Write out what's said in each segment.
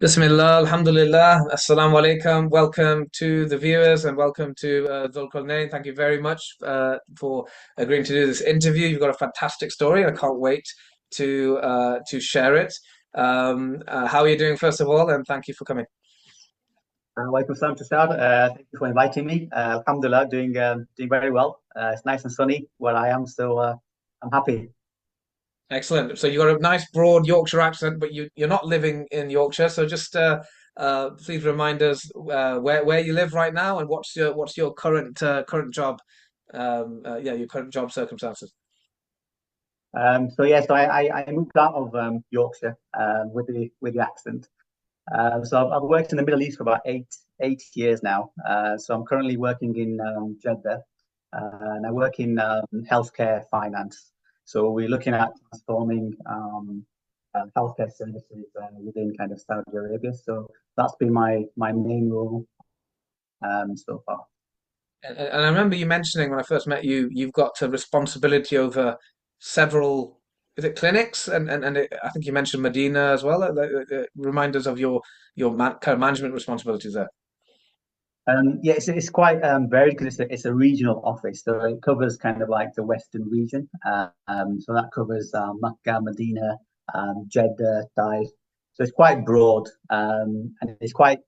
Bismillah, Alhamdulillah, Assalamu alaikum. Welcome to the viewers and welcome to Zalkernane. Thank you very much for agreeing to do this interview. You've got a fantastic story. I can't wait to share it. How are you doing, first of all? And thank you for coming. Welcome, Sam, to start. Thank you for inviting me. Alhamdulillah, doing very well. It's nice and sunny where I am, so I'm happy. Excellent. So you've got a nice broad Yorkshire accent, but you're not living in Yorkshire. So just please remind us where you live right now and what's your current job, yeah, your current job circumstances. So I moved out of Yorkshire with the accent. So I've worked in the Middle East for about eight years now. So I'm currently working in Jeddah, and I work in healthcare finance. So we're looking at transforming healthcare services within kind of Saudi Arabia. So that's been my main role so far. And I remember you mentioning when I first met you, you've got a responsibility over several, is it clinics? I think you mentioned Medina as well. Remind us of your kind of management responsibilities there. Yeah, it's quite varied because it's a regional office, so it covers kind of like the Western region. So that covers Makkah, Medina, Jeddah, Taif. So it's quite broad, and it's quite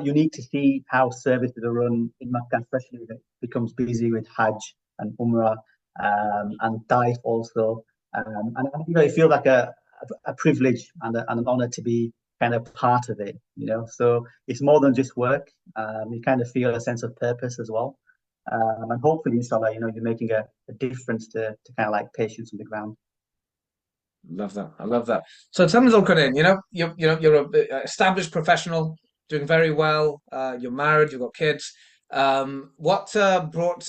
unique to see how services are run in Makkah, especially if it becomes busy with Hajj and Umrah, and Taif also. And I really feel like a privilege and an honor to be kind of part of it, you know. So it's more than just work. You kind of feel a sense of purpose as well. And hopefully, inshallah, you're making a difference to kind of like patients on the ground. Love that. I love that. So tell me, Zolkanin, you're a established professional, doing very well. You're married, you've got kids. What brought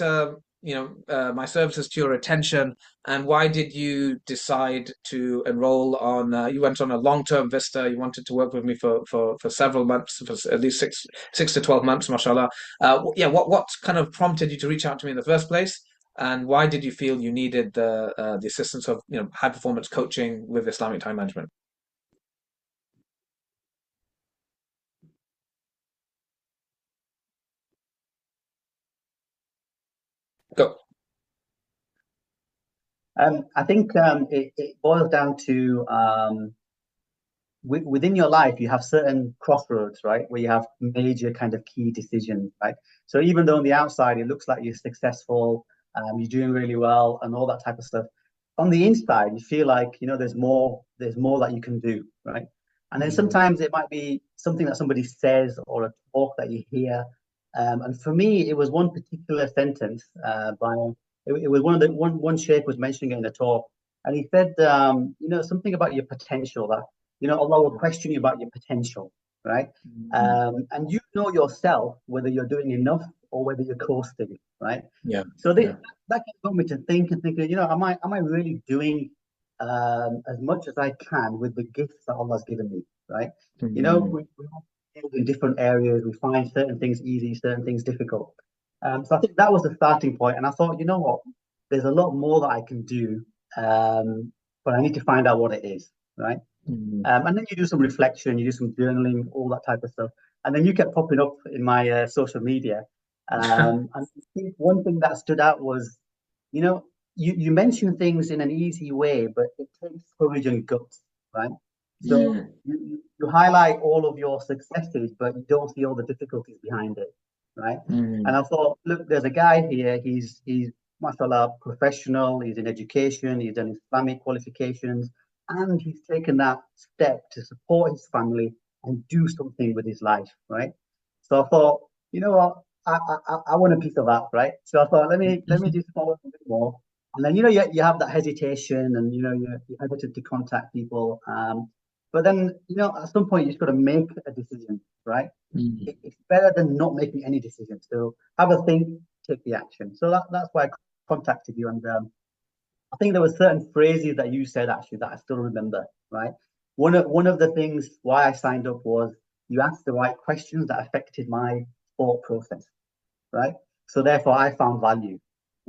my services to your attention, and why did you decide to enroll on? You went on a long-term VISTA. You wanted to work with me for several months, for at least six to 12 months, mashallah. Yeah, what kind of prompted you to reach out to me in the first place? And why did you feel you needed the assistance of high performance coaching with Islamic time management? Go. I think it boils down to within your life, you have certain crossroads, right? Where you have major kind of key decisions, right? So even though on the outside it looks like you're successful, you're doing really well, and all that type of stuff, on the inside you feel like there's more that you can do, right? And then Mm, sometimes it might be something that somebody says or a talk that you hear. And for me, it was one particular sentence it was one of the one sheikh was mentioning it in a talk, and he said, something about your potential that Allah will question you about your potential, right? mm, And you know yourself whether you're doing enough or whether you're coasting, right? yeah, So yeah. that got me to think and thinking, am I really doing as much as I can with the gifts that Allah's given me, right? Mm, We all build in different areas. We find certain things easy, certain things difficult. So I think that was the starting point, and I thought, you know what, there's a lot more that I can do, but I need to find out what it is, right? mm. And then you do some reflection, you do some journaling, all that type of stuff. And then you kept popping up in my social media. And I think one thing that stood out was, you know, you mention things in an easy way, but it takes courage and guts, right? So Mm, you highlight all of your successes, but you don't see all the difficulties behind it, right? And mm, I thought, look, there's a guy here. He's mashallah professional. He's in education. He's done Islamic qualifications and he's taken that step to support his family and do something with his life, right? So I thought, you know what, I want a piece of that, right? So I thought, let me just follow up a bit more, and then you have that hesitation, and you're hesitant to contact people, but then at some point you just got to make a decision, right? mm. It's better than not making any decision. So have a think, take the action. So that's why I contacted you, and I think there were certain phrases that you said actually that I still remember, right? One of the things why I signed up was you asked the right questions that affected my thought process, right? So therefore I found value,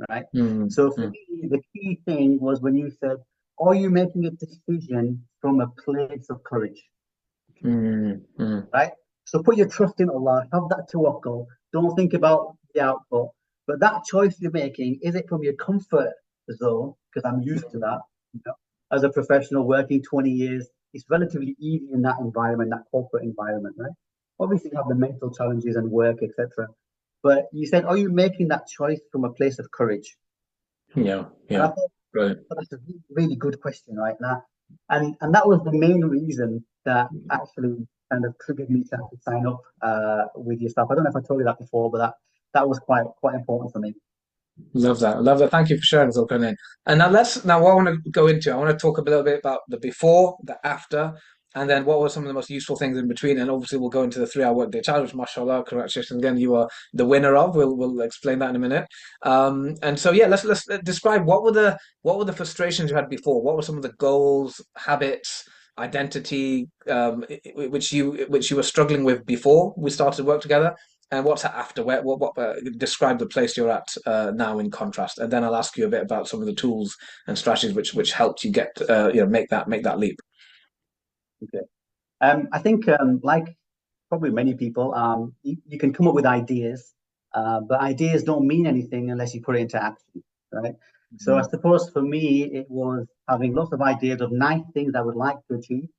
right? Mm, So for mm, me, the key thing was when you said, are you making a decision from a place of courage? Mm, mm. right? So put your trust in Allah, have that tawakkul. Don't think about the output. But that choice you're making, is it from your comfort zone? Because I'm used to that. You know, as a professional working 20 years, it's relatively easy in that environment, that corporate environment, right? Obviously, you have the mental challenges and work, etc. But you said, are you making that choice from a place of courage? Yeah, And I yeah. thought, Brilliant. but that's a really good question, right? And that was the main reason that actually kind of triggered me to actually sign up with your stuff. I don't know if I told you that before, but that was quite important for me. Love that. Love that. Thank you for sharing, Zalkernane. And now what I want to go into, I want to talk a little bit about the before, the after, and then what were some of the most useful things in between. And obviously we'll go into the 3 hour workday challenge, mashallah, congratulations again, you are the winner of. We'll explain that in a minute. And so yeah, let's describe what were the frustrations you had before? What were some of the goals, habits, identity, which you were struggling with before we started to work together? And what's after? What describe the place you're at now in contrast, and then I'll ask you a bit about some of the tools and strategies which helped you get make that leap. Okay. I think, like probably many people, you can come up with ideas, but ideas don't mean anything unless you put it into action, right? So I Mm, suppose for me, it was having lots of ideas of nice things I would like to achieve.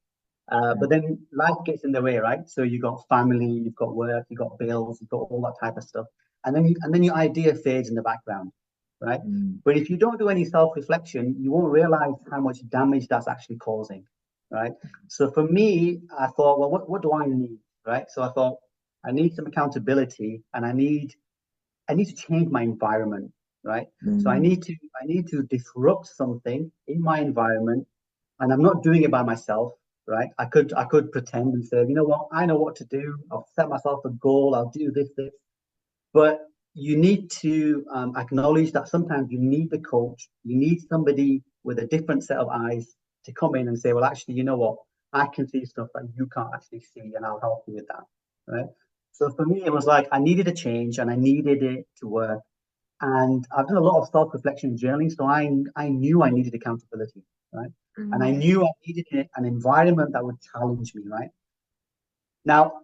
But mm, then life gets in the way, right? So you've got family, you've got work, you've got bills, you've got all that type of stuff, and then your idea fades in the background, right? mm, But if you don't do any self-reflection, you won't realize how much damage that's actually causing, right? So for me, I thought, well, what do I need, right? So I thought I need some accountability, and I need to change my environment, right? So I mm, need to I need to disrupt something in my environment, and I'm not doing it by myself, right? I could pretend and say, you know what, I know what to do. I'll set myself a goal. I'll do this. But you need to acknowledge that sometimes you need the coach. You need somebody with a different set of eyes to come in and say, well, actually, you know what, I can see stuff that you can't actually see, and I'll help you with that, right? So for me, it was like I needed a change, and I needed it to work. And I've done a lot of self-reflection and journaling, so I knew I needed accountability, right? And I mm, knew I needed an environment that would challenge me, right? Now,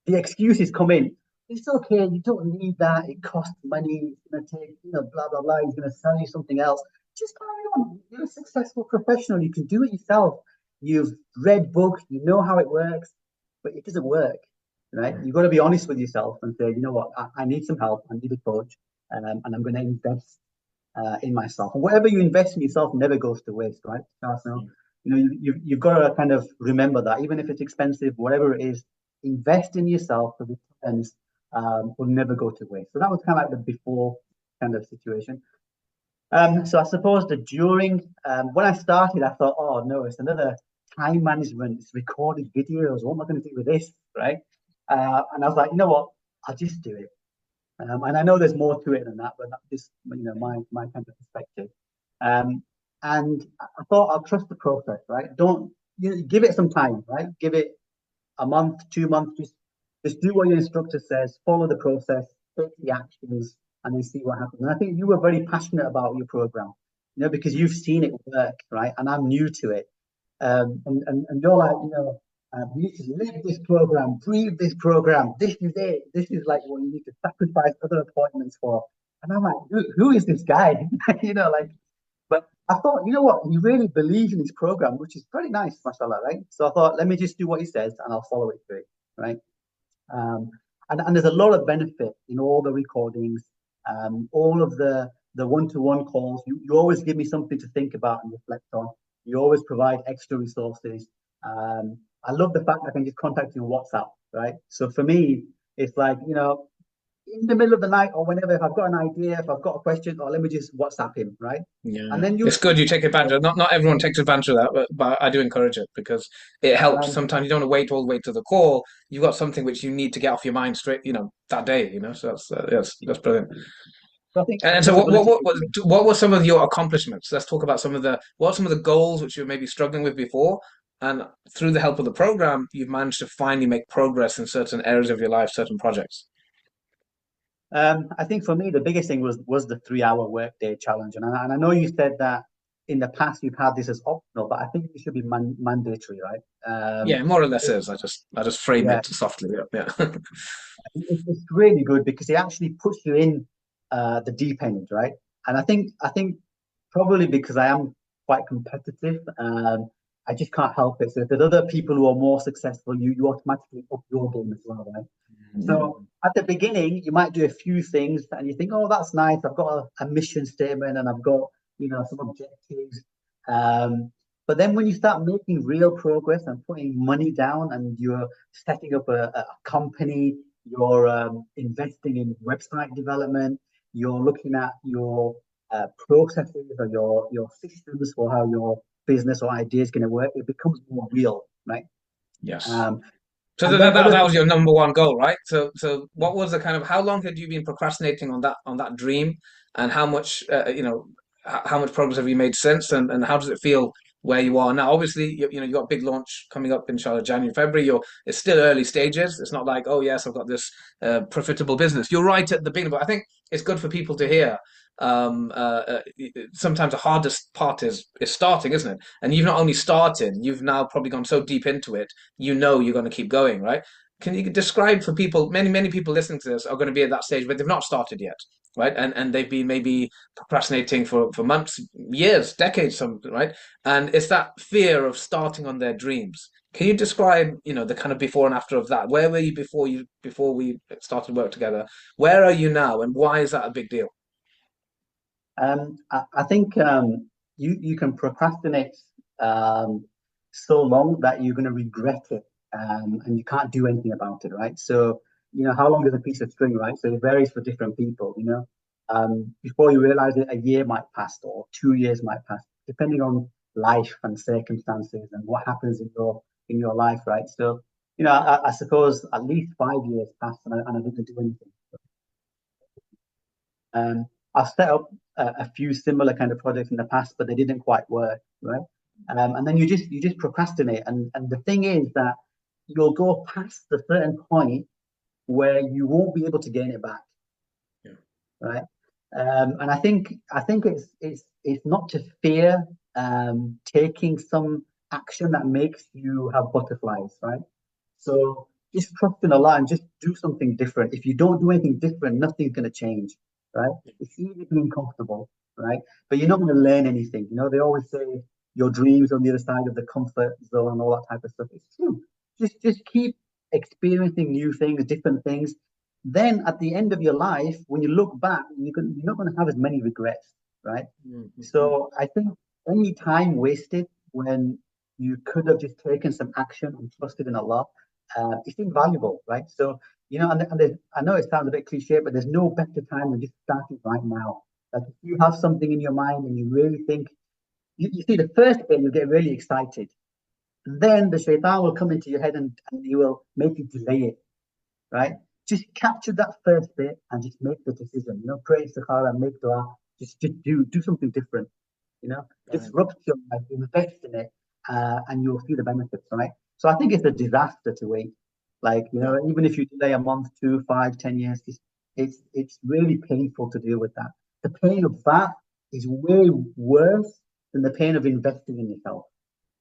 the excuses come in. It's okay, you don't need that. It costs money. It's gonna take, blah blah blah. He's gonna sell you something else. Just carry on. You're a successful professional. You can do it yourself. You've read books. You know how it works, but it doesn't work, right? You've got to be honest with yourself and say, you know what, I need some help. I need a coach, and I'm going to invest in myself. And whatever you invest in yourself never goes to waste, right? So, you've got to kind of remember that, even if it's expensive, whatever it is, invest in yourself. The returns will never go to waste. So that was kind of like the before kind of situation. So I suppose that during when I started, I thought, oh no, it's another time management, it's recorded videos. What am I going to do with this, right? And I was like, you know what? I'll just do it. And I know there's more to it than that, but that's just my kind of perspective. Um, and I thought I'll trust the process, right? Don't give it some time, right? Give it a month, 2 months. Just do what your instructor says, follow the process, take the actions, and then see what happens. And I think you were very passionate about your program, because you've seen it work, right? And I'm new to it. And you're like, you need to live this program, breathe this program. This is it. This is like what you need to sacrifice other appointments for. And I'm like, who is this guy? Like, but I thought, you know what? He really believes in his program, which is pretty nice, mashallah, right? So I thought, let me just do what he says and I'll follow it through, right? Um, and there's a lot of benefit in all the recordings, all of the one-to-one calls. You always give me something to think about and reflect on. You always provide extra resources. I love the fact that I can just contact you on WhatsApp, right? So for me, it's like, in the middle of the night or whenever, if I've got an idea, if I've got a question, or let me just WhatsApp him, right? And yeah, then you it's good you take advantage. Not everyone takes advantage of that, but I do encourage it because it helps. um, Sometimes you don't want to wait all the way to the call. You've got something which you need to get off your mind straight, that day. So that's brilliant. so I think And so, accountability what were some of your accomplishments? Let's talk about what are some of the goals which you were maybe struggling with before, and through the help of the program, you've managed to finally make progress in certain areas of your life, certain projects. I think for me the biggest thing was the 3 hour workday challenge, and I know you said that in the past we've had this as optional, but I think it should be mandatory, right? Yeah, more or less is. I just frame Yeah, it softly. Yeah, yeah. it's really good because it actually puts you in the deep end, right? And I think probably because I am quite competitive, I just can't help it. So if there's other people who are more successful, you automatically up your game as well, right? So at the beginning, you might do a few things and you think, oh, that's nice. I've got a mission statement and I've got, some objectives. Um, but then when you start making real progress and putting money down and you're setting up a company, you're investing in website development, you're looking at your processes or your systems for how your business or idea is going to work, it becomes more real, right? Yes. Um, So and that, then that other that was things. your number one goal, right? So what was the kind of how long had you been procrastinating on that dream, and how much how much progress have you made since, and how does it feel where you are now? Obviously, you got a big launch coming up in January, February. It's still early stages. It's not like, oh yes, I've got this profitable business. You're right at the beginning, but I think it's good for people to hear. Sometimes the hardest part is starting, isn't it? And you've not only started, you've now probably gone so deep into it, you're going to keep going, right? Can you describe for people, many people listening to this are going to be at that stage where they've not started yet, right? And they've been maybe procrastinating for months, years, decades, some, right? And it's that fear of starting on their dreams. Can you describe, the kind of before and after of that? Where were you before we started work together? Where are you now, and why is that a big deal? I think you can procrastinate so long that you're going to regret it, and you can't do anything about it, right? So, how long is a piece of string, right? So it varies for different people, Before you realize it, a year might pass or 2 years might pass, depending on life and circumstances and what happens in your life, right? So, I suppose at least 5 years passed and I didn't do anything. Um, I've set up a few similar kind of projects in the past, but they didn't quite work, right? And then you just procrastinate, and the thing is that you'll go past the certain point where you won't be able to gain it back, Yeah. right? And I think it's not to fear taking some action that makes you have butterflies, right? So just trust in Allah and just do something different. If you don't do anything different, nothing's going to change, right? It's easy being comfortable, right? But you're not going to learn anything. They always say your dreams on the other side of the comfort zone and all that type of stuff. It's true. Just keep experiencing new things, different things. Then at the end of your life, when you look back, you're not going to have as many regrets, right? Mhm. So I think any time wasted when you could have just taken some action and trusted in Allah, it's invaluable, right? So, I know it sounds a bit cliche, but there's no better time than just starting right now. Like if you have something in your mind and you really think, you see, the first bit, you get really excited. And then the shaitan will come into your head and he will make you delay it, right? Just capture that first bit and just make the decision. Pray istikhara, make dua, just do something different. Right. Disrupt your life, invest in it, and you'll see the benefits, right? So I think it's a disaster to wait. Like, Yeah. even if you delay a month, 2, 5, 10 years, it's really painful to deal with that. The pain of that is way worse than the pain of investing in yourself,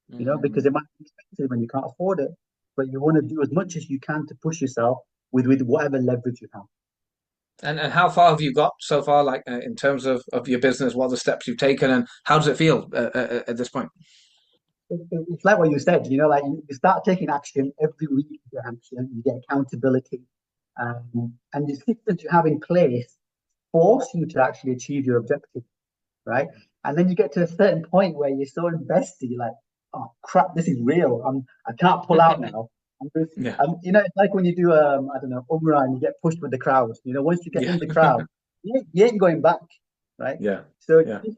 because Mhm. it might be expensive and you can't afford it, but you want to do as much as you can to push yourself with whatever leverage you have. And how far have you got so far, like in terms of your business? What are the steps you've taken, and how does it feel at this point? It's like what you said, like you start taking action every week, you get action, you get accountability, and the systems you have in place force you to actually achieve your objective, right? And then you get to a certain point where you're so invested, you're like, oh crap, this is real. I can't pull out now. I'm just, Yeah, it's like when you do, I don't know, Umrah and you get pushed with the crowd. Once you get yeah, in the crowd, you ain't going back, right? yeah, So yeah, just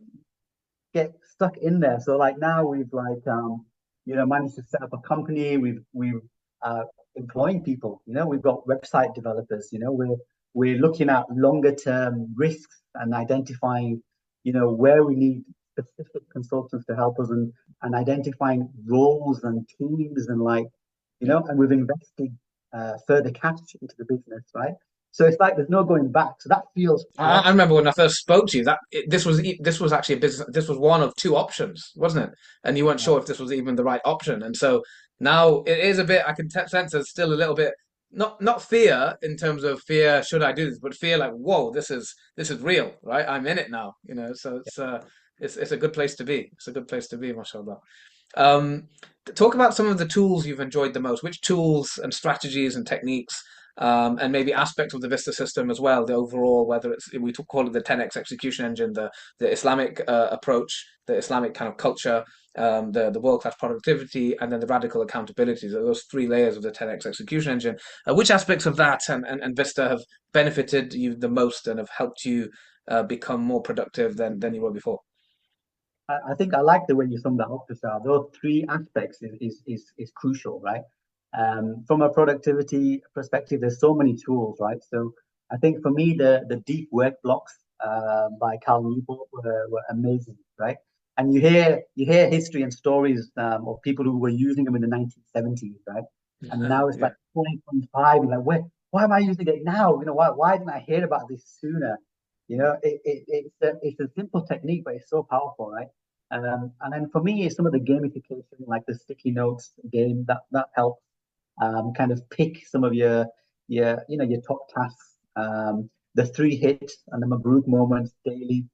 get stuck in there. So like now we've managed to set up a company. We've employing people. We've got website developers. We're looking at longer term risks and identifying where we need specific consultants to help us and identifying roles and teams and yeah, and we've invested further cash into the business, right? So it's like there's no going back. So that feels I fresh. remember when I first spoke to you that this was actually a business. This was one of two options, wasn't it? And you weren't Yeah, sure if this was even the right option. And so now it is a bit. I can sense there's still a little bit not fear in terms of fear. Should I do this? But fear like, whoa, this is real, right? I'm in it now. So it's a good place to be. It's a good place to be, mashallah. Um, Talk about some of the tools you've enjoyed the most. Which tools and strategies and techniques, and maybe aspects of the Vista system as well. The overall, whether it's call it the 10x execution engine, the Islamic approach, the Islamic kind of culture, the world class productivity, and then the radical accountability. So those three layers of the 10x execution engine. Which aspects of that and Vista have benefited you the most and have helped you become more productive than you were before? I think I like the way you summed that up, Tushar. Those three aspects is crucial, right? From a productivity perspective, there's so many tools, right? So I think for me, the deep work blocks by Cal Newport were amazing, right? And you hear history and stories of people who were using them in the 1970s, right? And now it's Yeah. like 2025, you're like, why am I using it now? Why didn't I hear about this sooner? It's a simple technique, but it's so powerful, right? And then for me, some of the gamification, like the sticky notes game, that helps kind of pick some of your top tasks, the three hits and the Mabruk moments daily.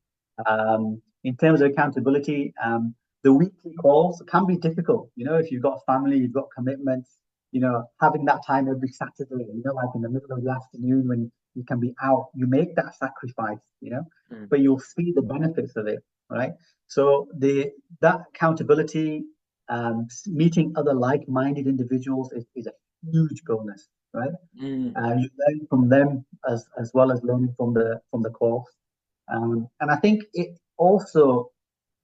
In terms of accountability, the weekly calls can be difficult. If you've got family, you've got commitments. Having that time every Saturday. Like in the middle of the afternoon when you can be out, you make that sacrifice. Mm. But you'll see the benefits of it, right? So that accountability, meeting other like-minded individuals is a huge bonus, right? Mm. You learn from them as well as learning from the course. And I think it also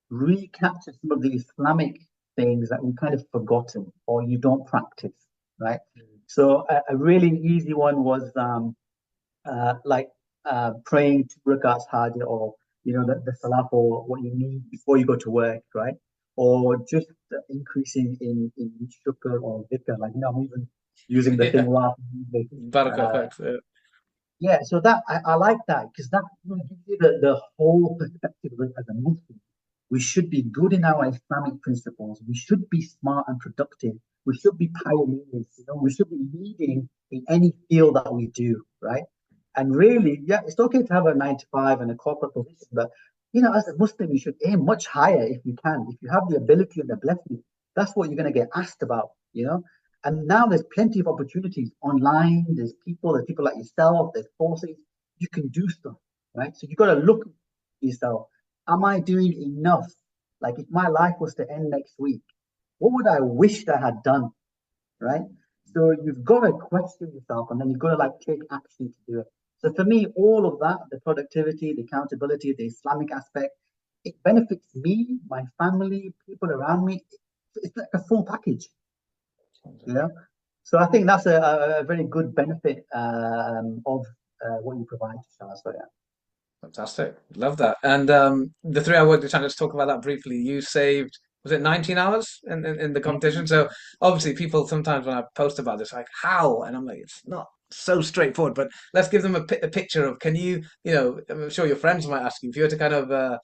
recaptures some of the Islamic things that we've kind of forgotten or you don't practice, right? So a really easy one was like praying two rakats hajj or the salah for what you need before you go to work, right? Or just increasing in shukr or dhikr, like I'm even using the thing Yeah. while Barakah uh, effects. Yeah. yeah, so that I like that because that gives you the whole perspective of it as a Muslim. We should be good in our Islamic principles. We should be smart and productive. We should be pioneers. We should be leading in any field that we do, right? And really, yeah, it's okay to have a 9 to 5 and a corporate position, but as a Muslim, you should aim much higher if you can. If you have the ability and the blessing, that's what you're going to get asked about. And now there's plenty of opportunities online. There's people like yourself, there's courses. You can do stuff, right? So you got to look at yourself. Am I doing enough? Like if my life was to end next week, what would I wish I had done, right? So you've got to question yourself and then you've got to like take action to do it. So for me, all of that, the productivity, the accountability, the Islamic aspect, it benefits me, my family, people around me. It's like a full package, you know? So I think that's a very good benefit of what you provide to Shah. So yeah. Fantastic. Love that. And the 3 hour work challenge, let's talk about that briefly. You saved, was it 19 hours in the competition? So obviously people sometimes when I post about this, like how? And I'm like, it's not so straightforward, but let's give them a picture of, can I'm sure your friends might ask you, if you were to kind of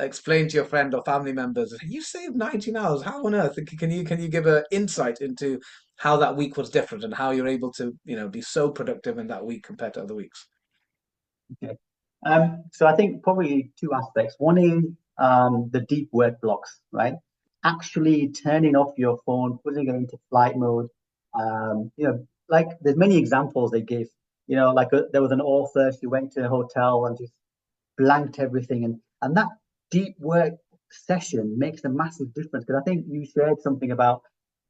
explain to your friend or family members, you saved 19 hours, how on earth? Can you give an insight into how that week was different and how you're able to, be so productive in that week compared to other weeks? Okay. So I think probably two aspects. One is the deep work blocks, right? Actually turning off your phone, putting it into flight mode. Like there's many examples they give. Like there was an author, she went to a hotel and just blanked everything, and that deep work session makes a massive difference. Because I think you shared something about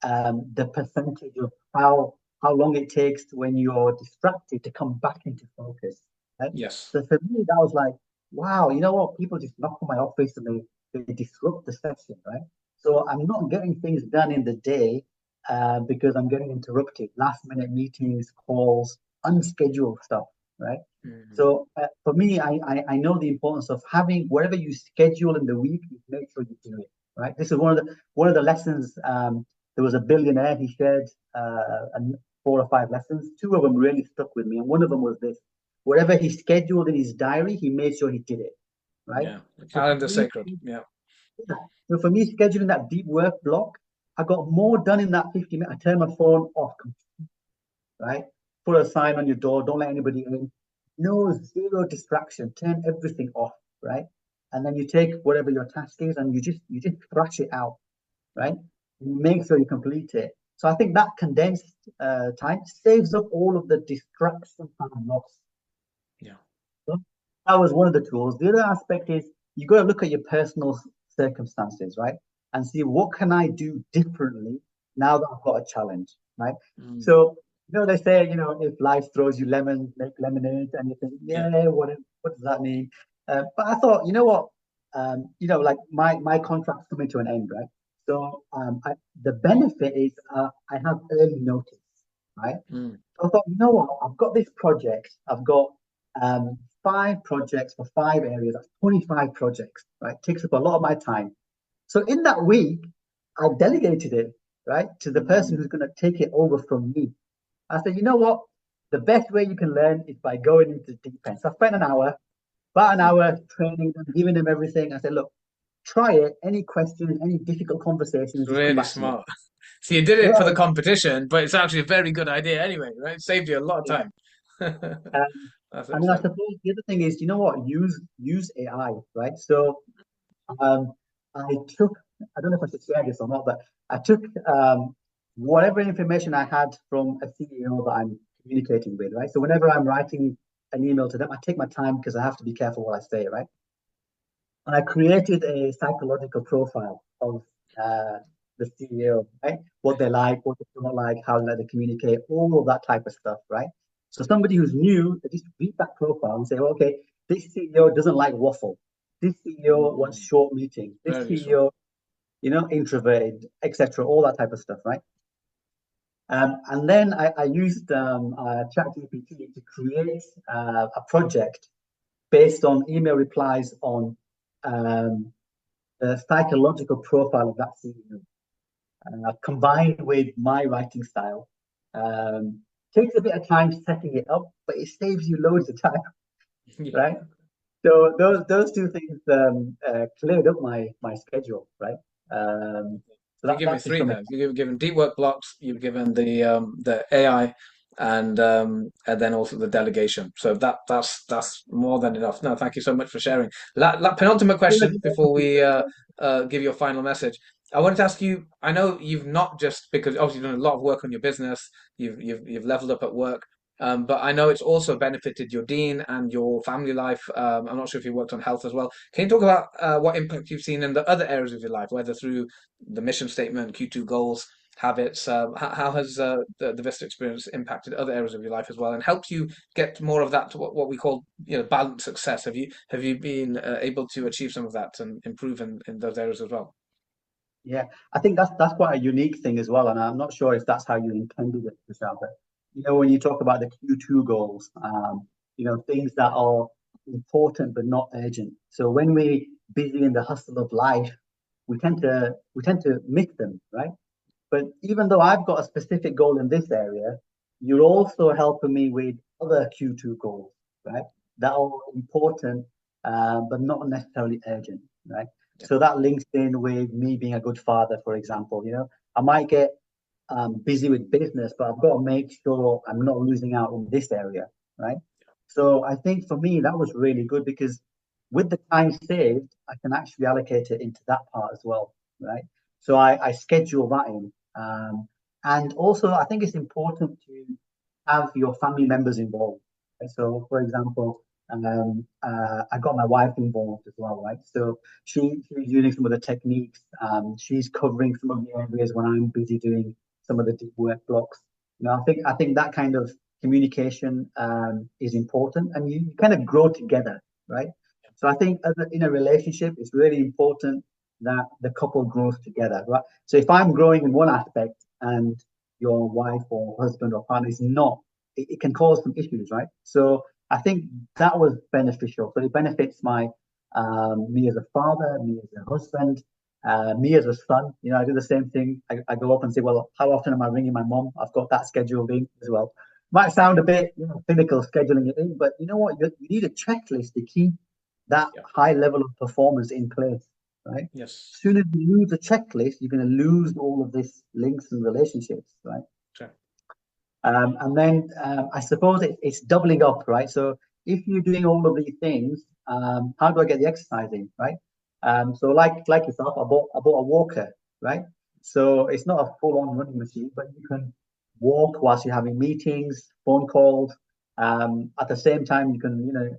the percentage of how long it takes when you're distracted to come back into focus. Right? Yes. So for me, that was like, wow, you know what? People just knock on my office and they disrupt the session, right? So I'm not getting things done in the day because I'm getting interrupted. Last minute meetings, calls, unscheduled stuff, right? Mhm. So for me, I know the importance of having whatever you schedule in the week, you make sure you do it, right? This is one of the lessons. There was a billionaire. He shared 4 or 5 lessons. Two of them really stuck with me, and one of them was this: whatever he scheduled in his diary, he made sure he did it. Right. Yeah. The So for calendar's me, sacred. Yeah. yeah. So for me, scheduling that deep work block, I got more done in that 50 minutes. I turned my phone off, right? Put a sign on your door, don't let anybody in. No, zero distraction. Turn everything off, right? And then you take whatever your task is and you just thrash it out, right? You make sure you complete it. So I think that condensed time saves up all of the distraction time lost. Yeah. So that was one of the tools. The other aspect is you got to look at your personal circumstances, right? And see what can I do differently now that I've got a challenge, right? Mm. So, they say, if life throws you lemons, make lemonade, and you think, Yeah. yeah, what does that mean? But I thought, you know what? Like my contract's coming to an end, right? So the benefit is I have early notice, right? Mm. So I thought, you know what? I've got this project. I've got 5 projects for 5 areas. That's 25 projects, right? Takes up a lot of my time. So in that week, I delegated it, right, to the person Mm. who's going to take it over from me. I said, you know what? The best way you can learn is by going into the deep end. So I spent about an hour training them, giving them everything. I said, look, try it. Any questions, any difficult It's conversations, just come really back to me. smart. So you did it for the Yeah, competition, but it's actually a very good idea anyway, right? It saved you a lot of yeah. time. That's And then I excellent. suppose the other thing is, you know what? Use AI, right? So Um, I took, I don't know if I should share this or not, but I took whatever information I had from a CEO that I'm communicating with, right? So whenever I'm writing an email to them, I take my time because I have to be careful what I say, right? And I created a psychological profile of uh, the CEO, right? What they like, what they don't like, how they like to communicate, all of that type of stuff, right? So somebody who's new, they just read that profile and say, well, okay, this CEO doesn't like waffle. This CEO wants Mm. short meetings. This Very useful. CEO, introverted, etc., all that type of stuff, right? And then I used ChatGPT to create a project based on email replies on um, the psychological profile of that CEO, combined with my writing style. Um, Takes a bit of time setting it up, but it saves you loads of time, Yeah. right? So those two things cleared up my schedule, right? So You give me that's just three some now. You've given deep work blocks. You've given the AI, and then also the delegation. So that's more than enough. No, thank you so much for sharing. Penultimate question before we give you a final message. I wanted to ask you. I know you've not just because obviously you've done a lot of work on your business. You've leveled up at work. But I know it's also benefited your dean and your family life. I'm not sure if you worked on health as well. Can you talk about what impact you've seen in the other areas of your life, whether through the mission statement, Q2 goals, habits. How has the Vista experience impacted other areas of your life as well, and helped you get more of that to what we call balanced success? Have you been able to achieve some of that and improve in those areas as well? Yeah, I think that's quite a unique thing as well, and I'm not sure if that's how you intended it, Michelle. But when you talk about the Q2 goals, things that are important but not urgent. So when we busy in the hustle of life, we tend to miss them, right? But even though I've got a specific goal in this area, you're also helping me with other Q2 goals, right? That are important, but not necessarily urgent, right? Yeah, So that links in with me being a good father, for example. I might get busy with business, but I've got to make sure I'm not losing out in this area, right? So I think for me, that was really good because with the time saved, I can actually allocate it into that part as well, right? So I schedule that in. And also, I think it's important to have your family members involved. Right? So, for example, I got my wife involved as well, right? So she's using some of the techniques. She's covering some of the areas when I'm busy doing some of the deep work blocks. I think that kind of communication is important, and you kind of grow together, right? So I think in a relationship, it's really important that the couple grows together, right? So if I'm growing in one aspect and your wife or husband or partner is not, it can cause some issues, right? So I think that was beneficial. So it benefits me as a father, me as a husband, Me as a son, I do the same thing. I go up and say, well, how often am I ringing my mom? I've got that scheduled in as well. Might sound a bit, cynical scheduling it in, but you know what? You need a checklist to keep that Yeah. high level of performance in place, right? Yes. As soon as you lose a checklist, you're going to lose all of this links and relationships, right? Sure. And then I suppose it's doubling up, right? So if you're doing all of these things, how do I get the exercise in, right? So like yourself, I bought a walker, right? So it's not a full-on running machine, but you can walk whilst you're having meetings, phone calls. At the same time, you can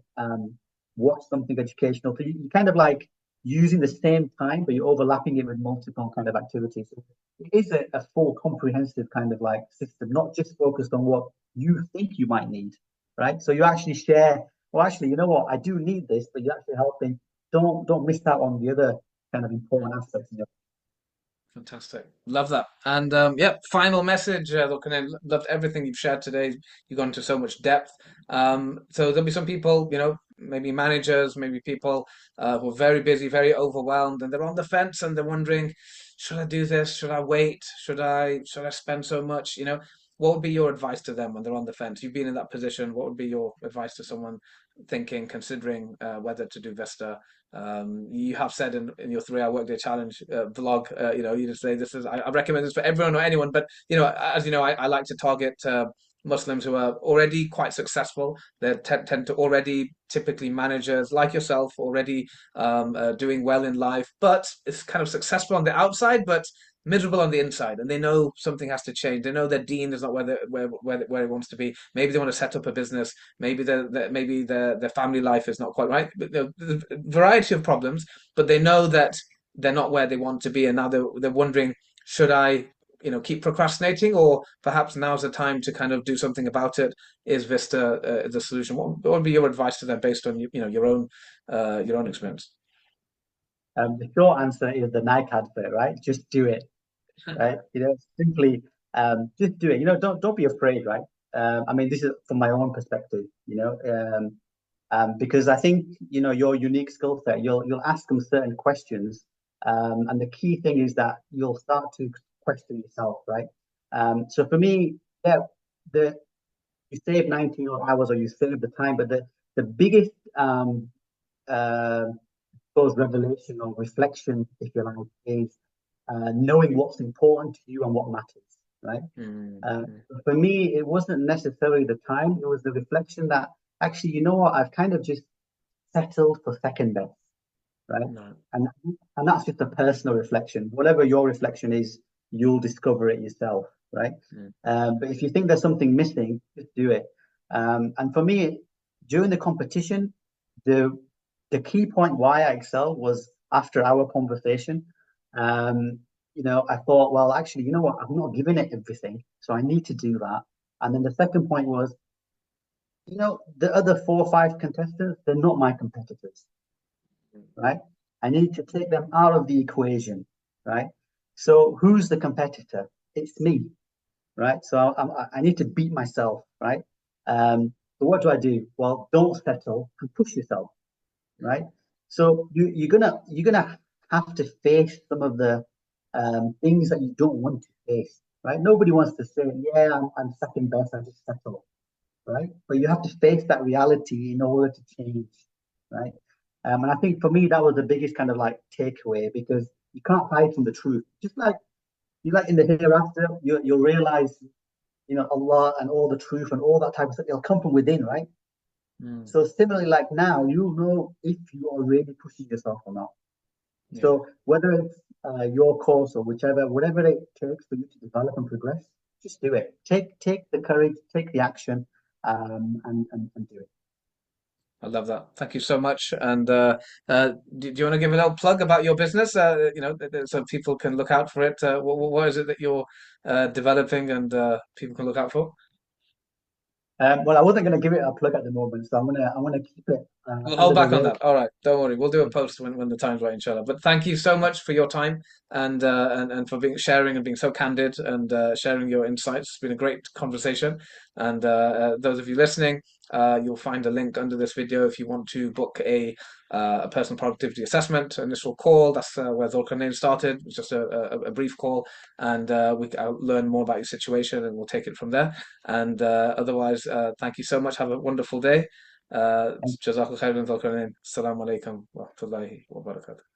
watch something educational. So you kind of like using the same time, but you're overlapping it with multiple kind of activities. So it is a full comprehensive kind of like system, not just focused on what you think you might need, right? So you actually share, well, actually, you know what, I do need this, but you're actually helping. Don't miss out on the other kind of important aspects. Fantastic. Love that. And yeah, final message, Zalkernane. Loved everything you've shared today. You've gone into so much depth. So there'll be some people, maybe managers, maybe people who are very busy, very overwhelmed, and they're on the fence and they're wondering, should I do this? Should I wait? Should I spend so much? What would be your advice to them when they're on the fence? You've been in that position. What would be your advice to someone thinking, considering whether to do Vista? You have said in your 3 hour workday challenge vlog, you just say this is, I recommend this for everyone or anyone, but as you know, I like to target Muslims who are already quite successful. They tend to already typically managers like yourself already doing well in life, but it's kind of successful on the outside, but miserable on the inside, and they know something has to change. They know their dean is not where it wants to be. Maybe they want to set up a business. Maybe their family life is not quite right. But, there's a variety of problems, but they know that they're not where they want to be, and now they're wondering, should I, keep procrastinating, or perhaps now's the time to kind of do something about it? Is Vista the solution? What would be your advice to them based on your own experience? The short answer is the Nike advert, right? Just do it, right? Simply just do it. Don't be afraid, right? I mean, this is from my own perspective, because I think your unique skill set. You'll ask them certain questions, and the key thing is that you'll start to question yourself, right? So for me, yeah, the you save 19 hours or you save the time, but the biggest uh, those revelation or reflection, if you like, is knowing what's important to you and what matters, right? Uh, Mm-hmm. for me, it wasn't necessarily the time; it was the reflection that actually, you know what, I've kind of just settled for second best, right? No. And and that's just a personal reflection. Whatever your reflection is, you'll discover it yourself, right? Mm. But if you think there's something missing, just do it. And for me, during the competition, the the key point why I excelled was after our conversation. Um, I thought, well, actually, you know what? I'm not giving it everything, so I need to do that. And then the second point was, the other 4 or 5 contestants, they're not my competitors, right? I need to take them out of the equation, right? So who's the competitor? It's me, right? So I need to beat myself, right? So what do I do? Well, don't settle and push yourself, Mm. right? So you're gonna have to face some of the things that you don't want to face, right? Nobody wants to say, yeah, I'm second best, I just settle, right? But you have to face that reality in order to change, right? And I think for me that was the biggest kind of like takeaway because you can't hide from the truth. Just like in the hereafter, you'll realize, Allah and all the truth and all that type of stuff. It'll come from within, right? Mm. So similarly, like now, you'll know if you are really pushing yourself or not. Yeah. So whether it's your course or whatever it takes for you to develop and progress, just do it. Take the courage, take the action, and do it. I love that. Thank you so much. And do you want to give a little plug about your business? So people can look out for it. What is it that you're developing and people can look out for? Well, I wasn't going to give it a plug at the moment, so I'm gonna keep it We'll hold under the back on radar. that. All right, don't worry. We'll do a post when the time's right, inshallah. But thank you so much for your time and for being sharing and being so candid and sharing your insights. It's been a great conversation. And those of you listening, You'll find a link under this video if you want to book a personal productivity assessment, initial call. That's where Zalkernane started. It was just a brief call, and I'll learn more about your situation, and we'll take it from there. And otherwise, thank you so much. Have a wonderful day. جزاك الله خير. Zalkernane. Assalamu alaikum wa rahmatullahi wa barakatuh.